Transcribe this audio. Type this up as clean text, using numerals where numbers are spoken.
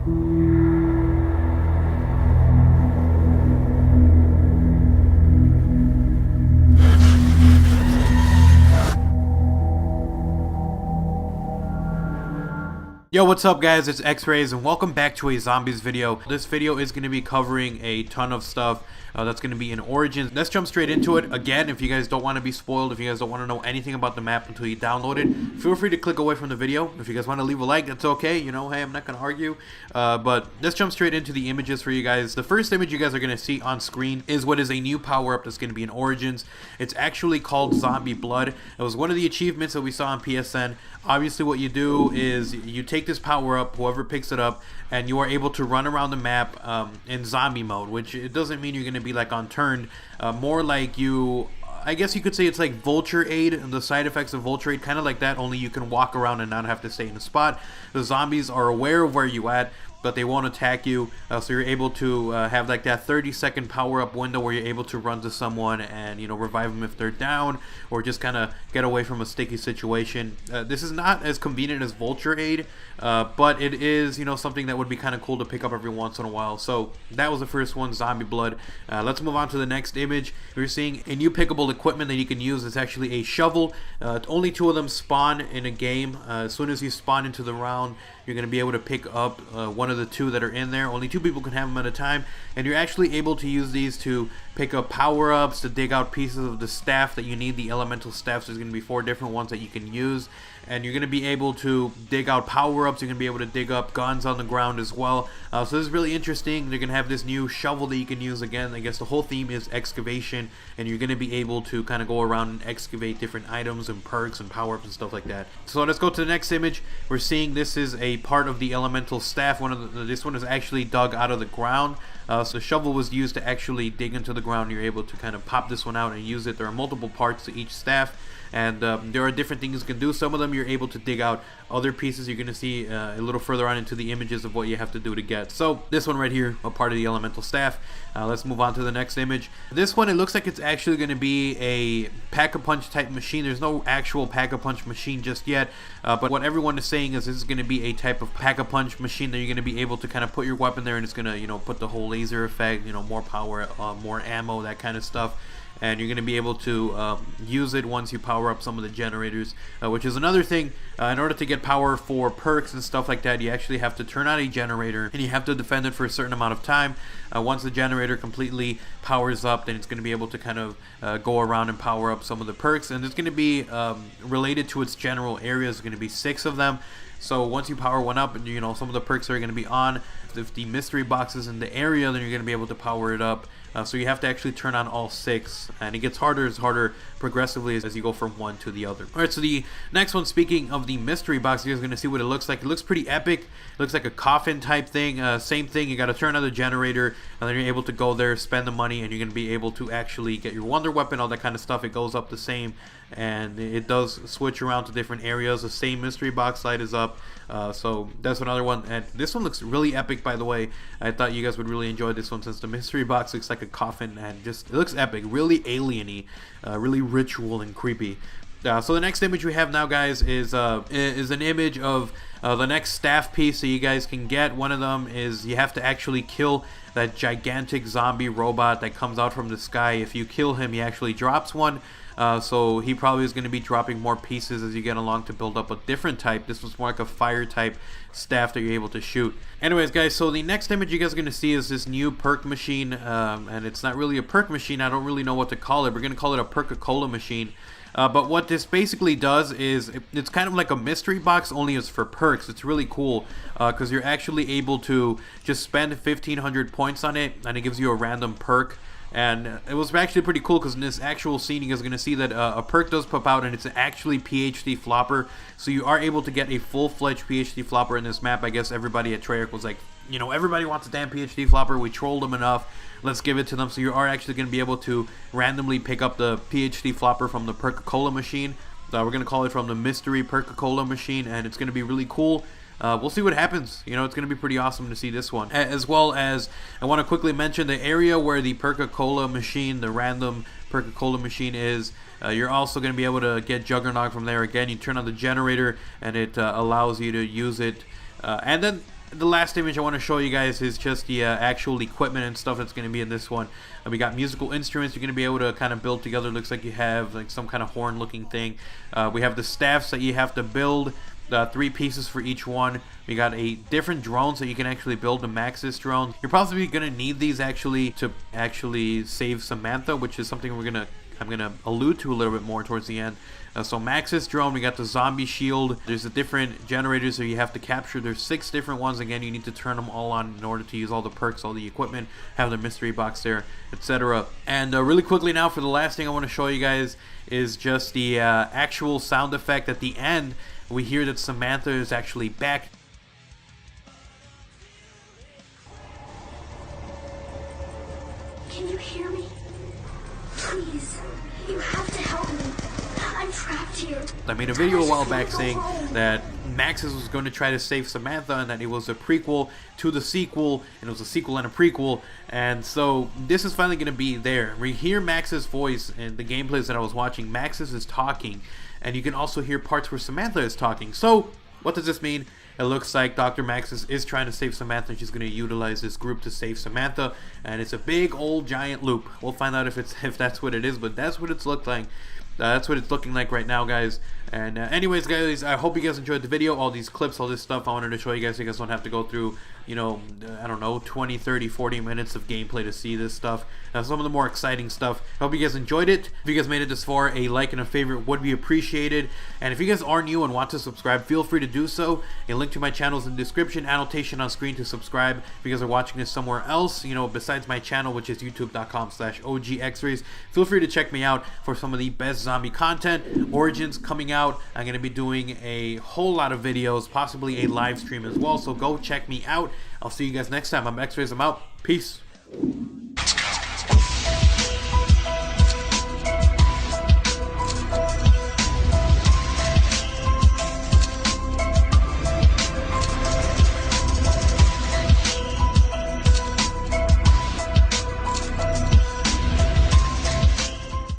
Yo, what's up guys, it's X-Rays and welcome back to a zombies video. This video is going to be covering a ton of stuff that's going to be in Origins. Let's jump straight into it. Again, if you guys don't want to be spoiled, if you guys don't want to know anything about the map until you download it, feel free to click away from the video. If you guys want to leave a like, that's okay, you know, hey, I'm not going to argue. But let's jump straight into the images for you guys. The first image you guys are going to see on screen is what is a new power-up that's going to be in Origins. It's actually called Zombie Blood. It was one of the achievements that we saw on PSN. Obviously what you do is you take this power up, whoever picks it up, and you are able to run around the map in zombie mode, which it doesn't mean you're going to be like on turned, more like you, I guess you could say it's like Vulture Aid, and the side effects of Vulture Aid, kind of like that, only you can walk around and not have to stay in a spot. The zombies are aware of where you at, but they won't attack you, so you're able to have like that 30-second power-up window where you're able to run to someone and, you know, revive them if they're down, or just kind of get away from a sticky situation. This is not as convenient as Vulture Aid, but it is, you know, something that would be kind of cool to pick up every once in a while. So that was the first one, Zombie Blood. Let's move on to the next image. We're seeing a new pickable equipment that you can use. It's actually a shovel. Only 2 of them spawn in a game. As soon as you spawn into the round, you're going to be able to pick up one of the 2 that are in there. Only 2 people can have them at a time, and you're actually able to use these to pick up power-ups, to dig out pieces of the staff that you need, the elemental staffs. There's going to be 4 different ones that you can use, and you're going to be able to dig out power-ups. You're going to be able to dig up guns on the ground as well. So this is really interesting. They're going to have this new shovel that you can use. Again, I guess the whole theme is excavation, and you're going to be able to kind of go around and excavate different items and perks and power-ups and stuff like that. So let's go to the next image. We're seeing this is a part of the elemental staff. This one is actually dug out of the ground. So the shovel was used to actually dig into the ground. You're able to kind of pop this one out and use it. There are multiple parts to each staff, and there are different things you can do. Some of them you're able to dig out other pieces. You're going to see a little further on into the images of what you have to do to get. So this one right here, a part of the elemental staff. Let's move on to the next image. This one, it looks like it's actually going to be a pack-a-punch type machine. There's no actual pack-a-punch machine just yet, but what everyone is saying is this is going to be a type of pack-a-punch machine that you're going to be able to kind of put your weapon there, and it's going to, you know, put the whole laser effect, you know, more power, more ammo, that kind of stuff. And you're going to be able to use it once you power up some of the generators, which is another thing. In order to get power for perks and stuff like that, you actually have to turn on a generator, and you have to defend it for a certain amount of time. Once the generator completely powers up, then it's going to be able to kind of go around and power up some of the perks, and it's going to be related to its general areas. There's going to be 6 of them. So once you power one up, you know, some of the perks are going to be on. If the mystery box is in the area, then you're going to be able to power it up. So you have to actually turn on all 6, and it gets harder and harder progressively as you go from one to the other. Alright, so the next one, speaking of the mystery box, you guys are going to see what it looks like. It looks pretty epic. It looks like a coffin type thing. Same thing, you got to turn on the generator, and then you're able to go there, spend the money, and you're going to be able to actually get your wonder weapon, all that kind of stuff. It goes up the same, and it does switch around to different areas. The same mystery box light is up. So that's another one, and this one looks really epic, by the way. I thought you guys would really enjoy this one, since the mystery box looks like a coffin, and just, it looks epic, really alien-y, really ritual and creepy. So the next image we have now, guys, is an image of the next staff piece that you guys can get. One of them is you have to actually kill that gigantic zombie robot that comes out from the sky. If you kill him, he actually drops one. So he probably is going to be dropping more pieces as you get along to build up a different type. This was more like a fire type staff that you're able to shoot. Anyways, guys, so the next image you guys are going to see is this new perk machine, and it's not really a perk machine. I don't really know what to call it. We're going to call it a Perk-a-Cola machine. But what this basically does is it's kind of like a mystery box, only it's for perks. It's really cool because you're actually able to just spend 1,500 points on it, and it gives you a random perk. And it was actually pretty cool because in this actual scene you guys are going to see that a perk does pop out, and it's actually PhD Flopper. So you are able to get a full-fledged PhD Flopper in this map. I guess everybody at TraptHQ was like, you know, everybody wants a damn PhD Flopper. We trolled them enough. Let's give it to them. So you are actually going to be able to randomly pick up the PhD Flopper from the Perk-a-Cola machine. We're going to call it from the Mystery Perk-a-Cola machine, and it's going to be really cool. We'll see what happens. You know, it's going to be pretty awesome to see this one. As well as, I want to quickly mention the area where the Perk-a-Cola machine, the random Perk-a-Cola machine is. You're also going to be able to get Juggernaut from there. Again, you turn on the generator, and it allows you to use it. And then the last image I want to show you guys is just the actual equipment and stuff that's going to be in this one. We got musical instruments you're going to be able to kind of build together. Looks like you have like some kind of horn looking thing. We have the staffs that you have to build. 3 pieces for each one. We got a different drones that you can actually build, the Maxis drone. You're possibly gonna need these actually to actually save Samantha, which is something I'm gonna allude to a little bit more towards the end. So Maxis drone, we got the zombie shield. There's the different generators that you have to capture. There's 6 different ones. Again, you need to turn them all on in order to use all the perks, all the equipment, have the mystery box there, etc. And really quickly now, for the last thing I want to show you guys is just the actual sound effect at the end. We hear that Samantha is actually back. Can you hear me? Please, you have to help me. I'm trapped here. I made a video a while back saying that Maxis was going to try to save Samantha and that it was a prequel to the sequel, and it was a sequel and a prequel, and so this is finally going to be there. We hear Maxis' voice in the gameplays that I was watching. Maxis is talking, and you can also hear parts where Samantha is talking. So what does this mean? It looks like Dr. Maxis is trying to save Samantha, and she's going to utilize this group to save Samantha, and it's a big old giant loop. We'll find out if that's what it is, but that's what it's looked like. That's what it's looking like right now, guys. And anyways, guys, I hope you guys enjoyed the video. All these clips, all this stuff I wanted to show you guys, so you guys don't have to go through, you know, I don't know, 20, 30, 40 minutes of gameplay to see this stuff. Some of the more exciting stuff. I hope you guys enjoyed it. If you guys made it this far, a like and a favorite would be appreciated. And if you guys are new and want to subscribe, feel free to do so. A link to my channel is in the description, annotation on screen to subscribe. If you guys are watching this somewhere else, you know, besides my channel, which is youtube.com/OGXrays, feel free to check me out for some of the best zombie content. Origins coming out. I'm going to be doing a whole lot of videos, possibly a live stream as well, so go check me out. I'll see you guys next time. I'm X-Rays. I'm out. Peace.